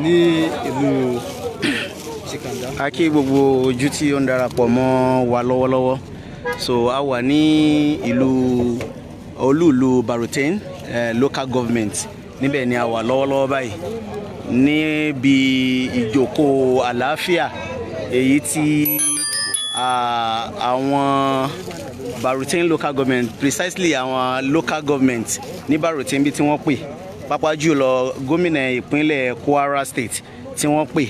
ní ìlú Chikanda. A kí gbogbo ojú tí ó ń darapọ̀ mọ́ wa lọ́wọ́lọ́wọ́. So a wà ní ìlú olúùlú Barutain local government. Níbẹ̀ ni a wà lọ́wọ́lọ́wọ́ báyìí níbi ìjókòó àlàáfíà èyí tí àwọn Barutain local government, precisely àwọn local government ní Barutain bí tí wọ́n pè pàápàá jùlọ gómìnà ìpínlẹ̀ Kuara state tí wọ́n pè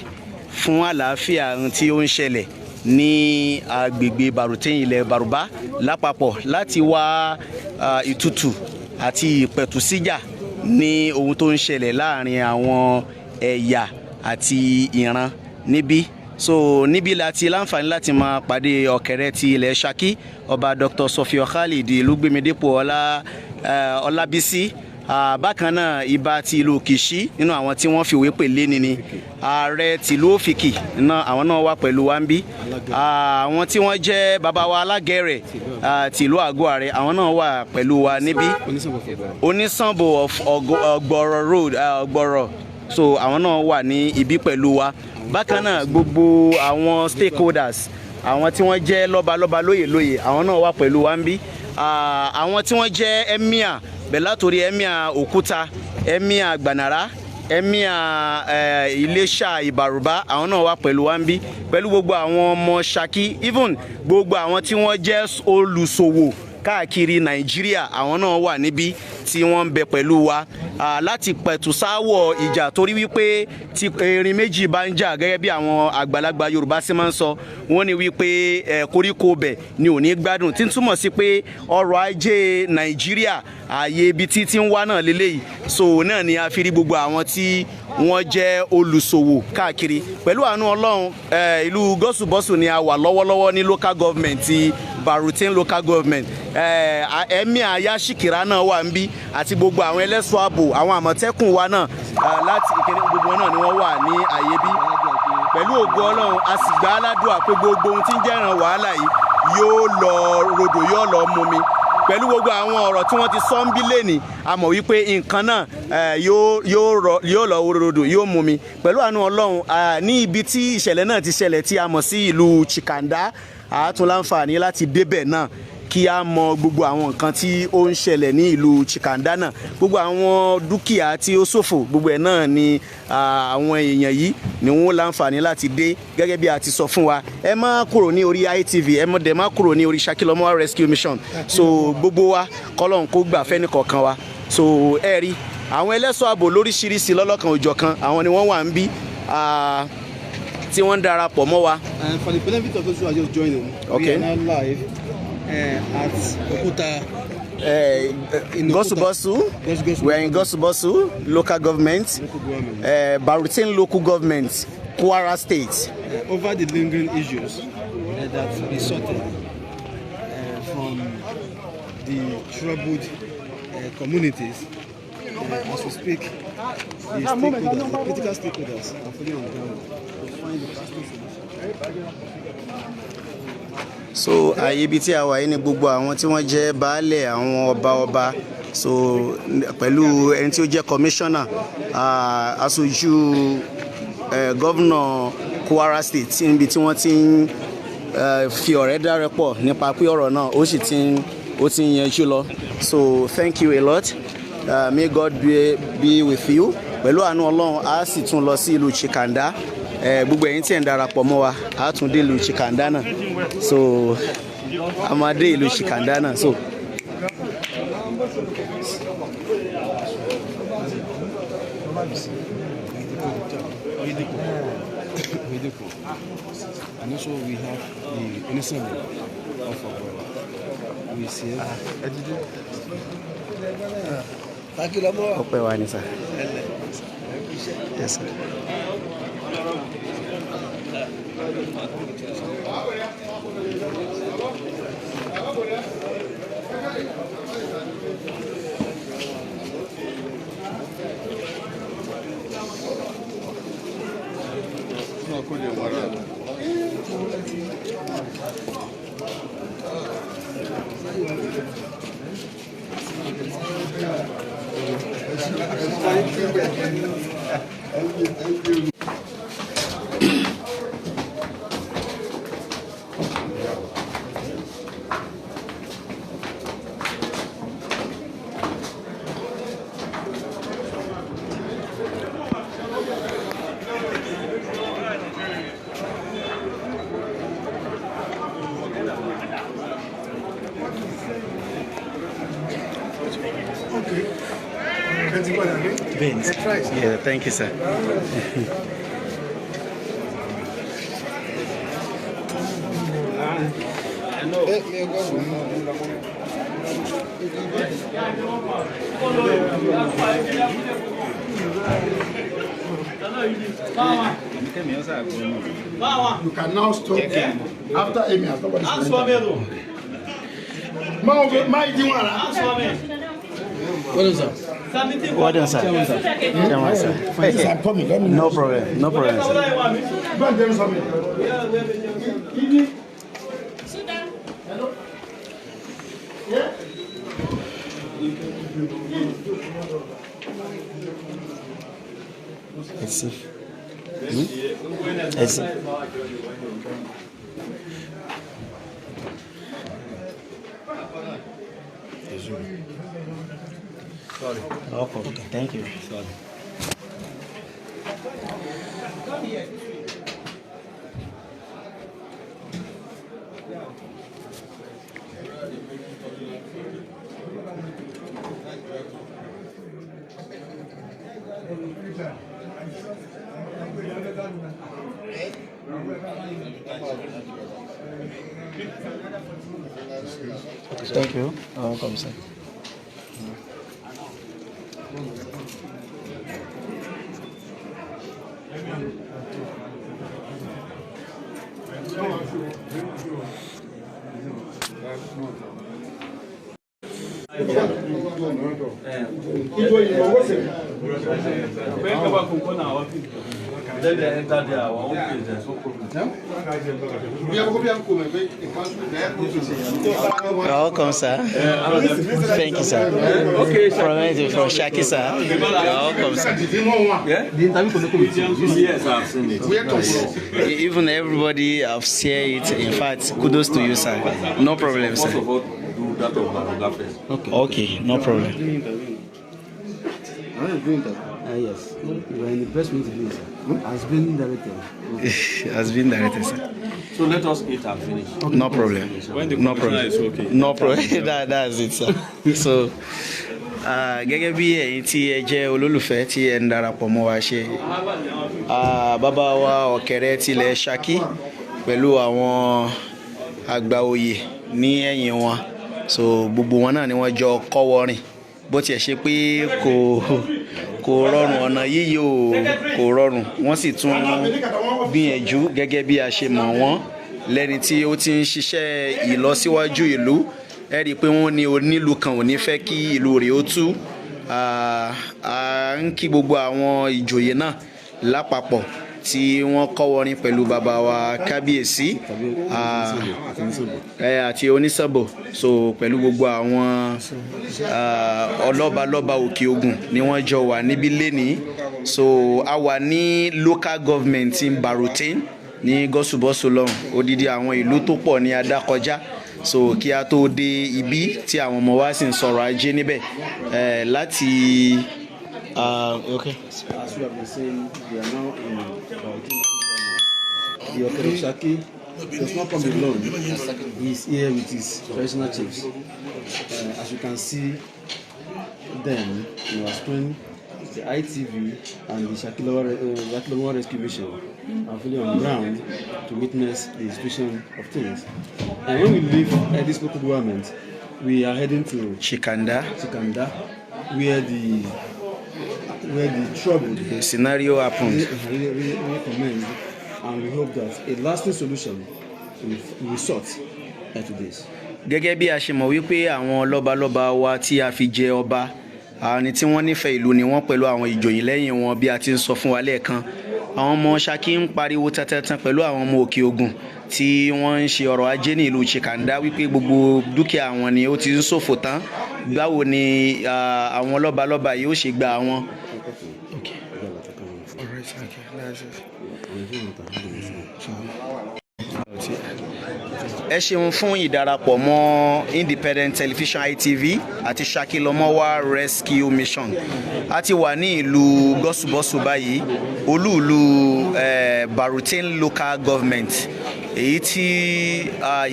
fún àlàáfíà tí ó ń ṣẹlẹ̀ ní agbègbè Barutain ilẹ̀ Baruba lápapọ̀ láti wá ìtútù àti ìpẹ̀tùsíjà ní ohun tó ń ṣẹlẹ̀ láàrin àwọn ẹ̀yà àti ìran níbí. So níbí láti láǹfààní láti máa pàdé ọ̀kẹ́rẹ́ ti ilẹ̀ Ṣakí ọba Dr. Sofio Khalid Olúgbémidépò Ọlábísí. Bákan náà ibà ti ìlú Kìṣí nínú àwọn tí wọ́n fìwé pè lé ni ààrẹ tìlú Òfìkì náà àwọn náà wà pẹ̀lú wa ń bí. Àwọn tí wọ́n jẹ́ bàbá wa alágẹ̀rẹ̀ tìlú Àgọ́ Ààrẹ àwọn náà wà pẹ̀lú wa níbí. Onísànbò of Ọ̀gbọ̀rọ̀ road Ọ̀gbọ̀rọ̀, so àwọn náà wà ní ibi pẹ̀lú wa. Bákan náà gbogbo àwọn stakeholders, àwọn tí wọ́n jẹ́ lọ́balọ́ba lóyè àwọn náà wà pẹ̀lú wa ń bí. Àwọn tí wọ́n jẹ́ emir bẹ̀látorí emir Òkúta, emir Gbanara, emir Iléṣà Ìbàrùbá àwọn náà wà pẹ̀lú wa ń bí, pẹ̀lú gbogbo àwọn ọmọ Ṣakí, even gbogbo àwọn tí wọ́n jẹ́ olùṣòwò káàkiri Nàìjíríà àwọn náà wà níbí tí wọ́n ń bẹ pẹ̀lú wa láti pẹ̀tù sáwọ̀ ìjà, torí wípé tí erin méjì bá ń jà gẹ́gẹ́ bí àwọn àgbàlagbà Yorùbá sì máa ń sọ, wọ́n ní wípé koríko bẹ̀ ni ò ní gbádùn, tí ń túmọ̀ sí pé ọrọ̀ ajé Nàìjíríà ààyè ibi tí ń wá náà lélẹ́yìí. So náà ni a fi rí gbogbo àwọn tí wọ́n jẹ́ olùṣòwò káàkiri. Pẹ̀lú àánú Ọlọ́run ìlú Gọ́sùbọ́sù ni a wà lọ́wọ́lọ́wọ́ ní local government ti Barutain local government. Emir Ayashikira náà wà ń bí àti gbogbo àwọn ẹlẹ́ṣọ́ ààbò, àwọn àmọ̀tẹ́kùn wa náà láti ìkíní gbogbo náà ni wọ́n wà ní àyè bí. Pẹ̀lú ògo Ọlọ́run a sì gbà aládùúà pé gbogbo ohun tí ń jẹ́ ìran wàhálà yìí yóò lọ rodò, yóò lọ mú mi. Pẹ̀lú gbogbo àwọn ọ̀rọ̀ tí wọ́n ti sọ ń bí lẹ́nìí, a mọ̀ wípé nǹkan náà yóò lọ rodò, yóò mú mi. Pẹ̀lú àánú Ọlọ́run ní ibi tí ìṣẹ̀lẹ̀ náà ti ṣẹlẹ̀ tí a mọ̀ sí ìlú Chikanda, a tún láǹfààní láti débẹ̀ náà kí a mọ gbogbo àwọn nǹkan tí ó ń ṣẹlẹ̀ ní ìlú Chikanda náà. Gbogbo àwọn dúkìá tí ó ṣòfò gbogbo ẹ̀ náà ni àwọn èèyàn yìí ni wọ́n láǹfààní láti dé gẹ́gẹ́ bí a ti sọ fún wa. Ẹ má kúrò ní orí ITV, ẹ dẹ̀ má kúrò ní orí Ṣakí Lọ́mọ Rescue Mission. So gbogbo wa kọ́lọ́hún kó gbà fẹ́ni kọ̀ọ̀kan wa. So ẹ rí àwọn ẹlẹ́ṣọ́ ààbò lóríṣiríṣi lọ́lọ́kan òjọ̀kan àwọn ni wọ́n wà ń bí tí wọ́n ń darapọ̀ mọ́ wa. And for the benefit of those who are just joining, okay, we are now live at Okuta. Gọ́sùbọ́sù. We are in Gọ́sùbọ́sù local government, Barutain local government, Kuara state. Over the lingering issues that be sorted from the troubled communities. As we speak, the stakeholders, the critical stakeholders are fully on ground to find the lasting solution. So àyè ibi tí a wà yìí ni gbogbo àwọn tí wọ́n jẹ́ baálẹ̀, àwọn ọba, so pẹ̀lú ẹni tí ó jẹ́ commissioner, aṣojú governor Kuara state níbi tí wọ́n ti ń fi ọ̀rẹ́ dárẹ́pọ̀ nípa pé ọ̀rọ̀ náà ó sì ti ń yanjú lọ. So thank you a lot. May God be with you. Pẹ̀lú àánú Ọlọ́run a sì tún lọ sí ìlú Chikanda. Gbogbo ẹ̀yin tí ẹ̀ ń darapọ̀ mọ́ wa a tún dé ìlú Chikanda náà. So a máa dé ìlú Chikanda náà. So and also we have the innocent of our brother. We see ọpẹ́ wa ni sir. Yes sir. Okay. Beans. Yeah, thank you, sir. You can now stop after Amy has nobody What else, sir? I'm coming. Let me No problem. No problem, sir. Let's see. Let's see. Sorry. Okay, thank you. Sorry. Thank you. Welcome, sir. Then they enter there, our own place, there's no problem. Welcome, sir. Thank you, sir. Okay, From Shaki, sir. Welcome, sir. Yeah? The interview yes, I've seen it. Even everybody have seen it. In fact, kudos to you, sir. No problem, First sir. of all, do that of Maruga first. Okay, no problem. Yes, we are in the best way to do it, sir. Has been directed. Has been directed, sir. So let us eat and finish. No problem. No problem. No problem. That's it, sir. So, gẹ́gẹ́ bí ẹ̀yin tí ẹ jẹ́ olólùfẹ́ tí ẹ ń darapọ̀ mọ́ wa ṣe, bàbá wa Ọ̀kẹ́rẹ́ tilẹ̀ Ṣakí pẹ̀lú àwọn àgbà oyè ní ẹ̀yìn wọn. So gbogbo wọn náà ni wọ́n jọ kọ́wọ́rìn. Bó tiẹ̀ ṣe pé kò rọrùn, ọ̀nà yíyí kò rọrùn, wọ́n sì tún gbìyànjú gẹ́gẹ́ bí a ṣe mọ̀ wọ́n lẹ́ni tí ó ti ń ṣiṣẹ́ ìlọsíwájú ìlú. Ẹ rí i pé wọ́n ní onílù kan ò ní fẹ́ kí ìlú rẹ̀ ó tú. À ń kí gbogbo àwọn ìjòyè náà lápapọ̀ tí wọ́n kọ́wọ́rin pẹ̀lú bàbá wa kábíyèsí àti onísàbò. So pẹ̀lú gbogbo àwọn ọlọ́balọ́ba òkè Ògùn ni wọ́n jọ wà níbí lénìí. So a wà ní local government in Barotin ní Gọ́sùbọ́sù lọ́hùn. Odidi àwọn ìlú tó pọ̀ ní adákọjá. So kí a tó dé ibi tí àwọn ọmọ wa sì ń sọ̀rọ̀ ajé níbẹ̀ láti. Okay. As we have been saying, we are now in the Okere Shaki does not come alone. He is here with his traditional chiefs. As you can see them, we are screen the ITV and the Shaki Rescue Mission are fully on the ground to witness the situation of things. And when we leave this local government, we are heading to Chikanda, where the trouble, the scenario happened. really commend, and we hope that a lasting solution will be sought to this. Gẹ́gẹ́ bí a ṣe mọ̀ wípé àwọn lọ́balọ́ba wa tí a fi jẹ ọba, àwọn tí wọ́n nífẹ̀ẹ́ ìlú ni wọ́n pẹ̀lú àwọn ìjòyè lẹ́yìn wọn bí a ti ń sọ fún wa lẹ́ẹ̀kan. Àwọn ọmọ Ṣakí ń pariwo tẹ́tẹ́tẹ́ pẹ̀lú àwọn ọmọ òkè Ògùn tí wọ́n ń ṣe ọrọ̀ ajé ní ìlú Chikanda wípé gbogbo dúkìá wọn ni ó ti ń ṣòfò tán. Báwo ni àwọn lọ́balọ́ba yìí ó ṣe gba àwọn. ẹ ṣeun fún ìdarapọ̀ mọ́ Independent Television ITV àti Shakilomowa Rescue Mission. A ti wà ní ìlú Gọ́sùbọ́sù báyìí, olú-ìlú Barutin Local Government, èyí tí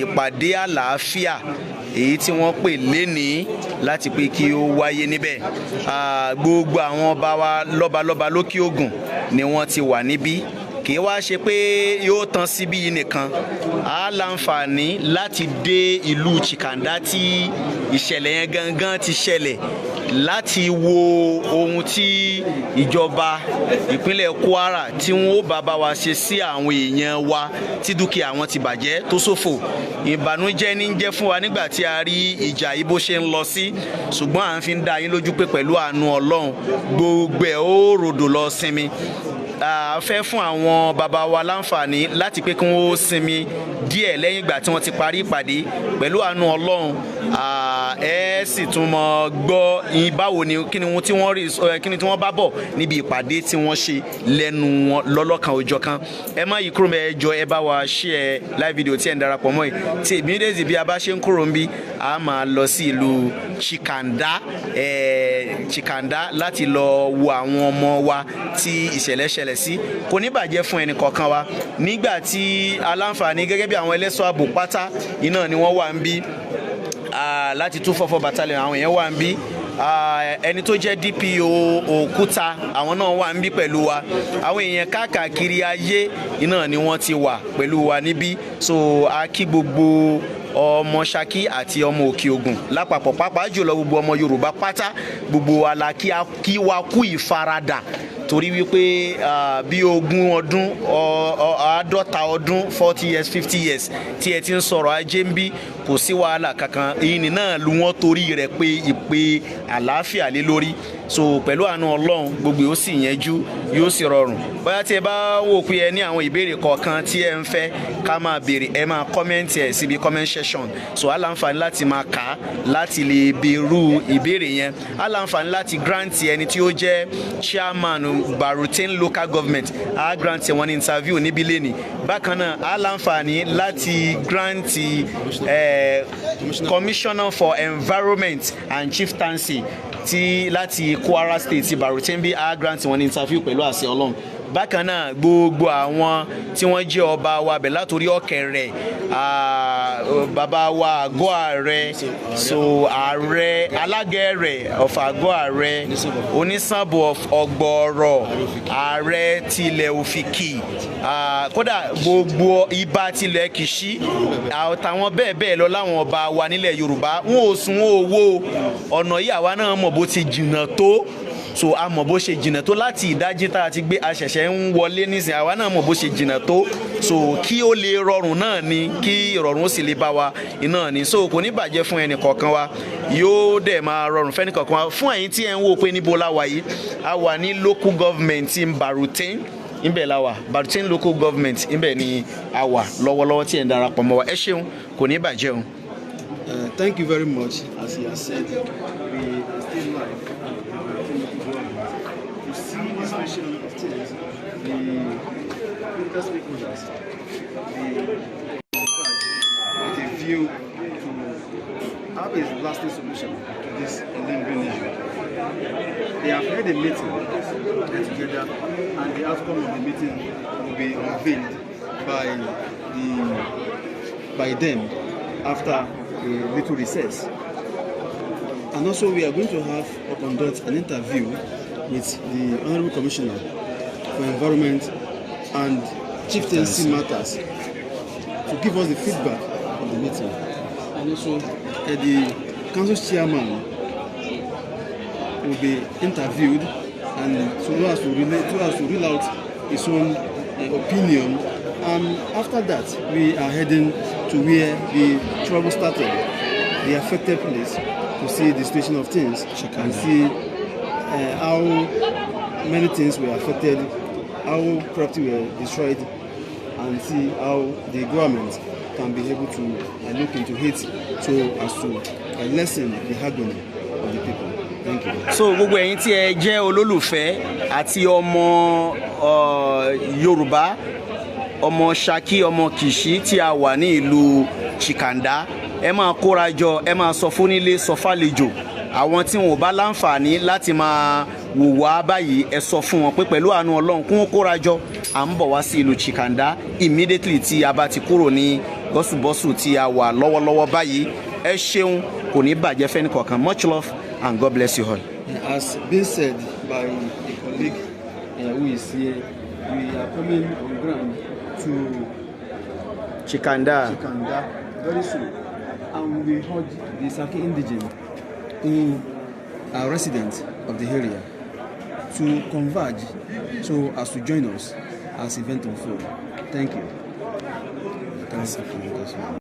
ìpàdé àlàáfíà èyí tí wọ́n pè lénìí láti pé kí ó wáyé níbẹ̀. Gbogbo àwọn ọba wa lọ́balọ́ba lókè Ògùn ni wọ́n ti wà níbí. Kì í wá ṣe pé yóò tán síbí yìí nìkan, a láǹfààní láti dé ìlú Chikanda tí ìṣẹ̀lẹ̀ yẹn gangan ti ṣẹlẹ̀, láti wo ohun tí ìjọba ìpínlẹ̀ Kwara tí wọ́n ó bá wa ṣe sí àwọn èèyàn wa tí dúkìá wọn ti bàjẹ́ tó ṣòfò. Ìbànújẹ́ ní jẹ́ fún wa nígbà tí a rí ìjà yìí bó ṣe ń lọ sí, ṣùgbọ́n à ń fi dá yín lójú pé pẹ̀lú àánú Ọlọ́run gbogbo ẹ̀ ó ròdò lọ sinmi. A fẹ́ fún àwọn bàbá wa láǹfààní láti pé kí wọ́n sinmi díẹ̀ lẹ́yìn ìgbà tí wọ́n ti parí ìpàdé. Pẹ̀lú àánú Ọlọ́run ẹ sì tún mọ gbọ́ báwo ni kí ni tí wọ́n bá bọ̀ níbi ìpàdé tí wọ́n ṣe lẹ́nu wọn lọ́lọ́kan òjọ̀kan. Ẹ má yí kúrò mẹ́, ẹ jọ̀ọ́ ẹ bá wa share live video tí ẹ̀ ń darapọ̀ mọ́ yìí. Tí immediately bí a bá ṣe ń kúrò ń bí, a máa lọ sí ìlú Chikanda láti lọ wo àwọn ọmọ wa tí ìṣẹ̀lẹ̀ ṣẹlẹ̀ sí. Kò ní bàjẹ́ fún ẹnì kọ̀ọ̀kan wa. Nígbà tí aláǹfààní gẹ́gẹ́ bí àwọn ẹlẹ́ṣọ́ ààbò pátá iná ni wọ́n wà ń bí, láti 244 battalion àwọn èèyàn wà ń bí. Ẹni tó jẹ́ DPO Òkúta àwọn náà wà ń bí pẹ̀lú wa. Àwọn èèyàn káàkiri ayé iná ni wọ́n ti wà pẹ̀lú wa níbí. So a kí gbogbo ọmọ Ṣakí àti ọmọ Òkè Ògùn lápapọ̀, pàápàá jùlọ gbogbo ọmọ Yorùbá pátá, gbogbo wa la kí wa kú ìfaradà, torí wípé bí 20 ọdún 50 ọdún 40 years 50 years tí ẹ ti ń sọ̀rọ̀ ajé ń bí, kò sí wàhálà kankan. Èyí náà lu wọ́n torí rẹ̀ pé ìpè àlàáfíà lé lórí. So pẹ̀lú àánú Ọlọ́run gbogbo yóò sì yanjú, yóò sì rọrùn. Bóyá tí ẹ bá wò pé ẹ ní àwọn ìbéèrè kọ̀ọ̀kan tí ẹ ń fẹ́ ká máa béèrè, ẹ máa kọ́mẹ́ǹtì ẹ̀ síbi comment section. So a láǹfààní láti máa kà á láti lè béèrú ìbéèrè yẹn. A láǹfààní láti grant ẹni tí ó jẹ́ chairman Barutin Local Government, a grant wọn ní interview níbí lẹ́nìí. Bákan náà a láǹfààní láti grant Commissioner for Environment and Chieftaincy tí láti Kwara State Barutin bí, a grant wọn ní interview pẹ̀lú àṣẹ Ọlọ́run. Bákan náà gbogbo àwọn tí wọ́n jẹ́ ọba wa bẹ̀ látòrí Ọ̀kẹ̀rẹ̀, bàbá wa àgọ́ ààrẹ, so ààrẹ alágẹ̀rẹ̀ of àgọ́ ààrẹ, onísàbò of Ọ̀gbọ̀ọ̀rọ̀, ààrẹ tilẹ̀ Òfìkì, kódà gbogbo ibà tilẹ̀ Kìṣí àtàwọn bẹ́ẹ̀ lọ láwọn ọba wa nílẹ̀ Yorùbá. Wọn ò sùn wọn ò wò ọ̀nà yìí, àwa náà mọ̀ bó ti jìnnà tó. So a mọ̀ bó ṣe jìnnà tó láti ìdájí tá a ti gbé, a ṣẹ̀ṣẹ̀ ń wọlé nísìnyí, àwa náà mọ̀ bó ṣe jìnnà tó. So kí ó lè rọrùn náà ni, kí ìrọ̀rùn ó sì lè bá wa iná ni. So kò ní bàjẹ́ fún ẹnì kọ̀ọ̀kan wa, yóò dẹ̀ máa rọrùn fún ẹnì kọ̀ọ̀kan wa. Fún ẹ̀yin tí ẹ ń wò pé níbo la wà yìí, a wà ní local government in Barutin, ibẹ̀ la wà, Barutin local government, ibẹ̀ ni a wà lọ́wọ́lọ́wọ́ tí ẹ ń darapọ̀ mọ́ wa. Ẹ ṣeun, kò ní bàjẹ́ o. Thank you very much. As he has said, we are still live. To see this mission of things, the political stakeholders, with a view to have a lasting solution to this lingering issue. They have had a meeting together, and the outcome of the meeting will be unveiled by them after a little recess. And also we are going to have or conduct an interview with the Honorable Commissioner for Environment and Chieftaincy Matters to give us the feedback of the meeting. And also the Council's Chairman will be interviewed, and so as to reel out his own opinion. And after that, we are heading to where the trouble started, the affected place, to see the situation of things and see how many things were affected, how property were destroyed, and see how the government can be able to look into it so as to lessen the agony of the people. Thank you. So gbogbo ẹ̀yin tí ẹ jẹ́ olólùfẹ́ àti ọmọ Yorùbá, ọmọ Ṣakí, ọmọ Kìṣí tí a wà ní ìlú Chikanda, ẹ máa kóra jọ, ẹ máa sọ fúnilé, sọ fàlejò. Àwọn tí wọn ò bá láǹfààní láti máa wò wá báyìí, ẹ sọ fún wọn pé pẹ̀lú àánú Ọlọ́run kí wọ́n kóra jọ. À ń bọ̀ wá sí ìlú Chikanda immediately tí a bá ti kúrò ní gọ́sùbọ́sù tí a wà lọ́wọ́lọ́wọ́ báyìí. Ẹ ṣeun, kò ní bàjẹ́ fẹ́ni kọ̀ọ̀kan. Much love and God bless you all. As been said by a colleague who is here, we are coming on ground to Chikanda very soon, and we urge the Saki indigenes who are residents of the area to converge so as to join us as event unfold. Thank you.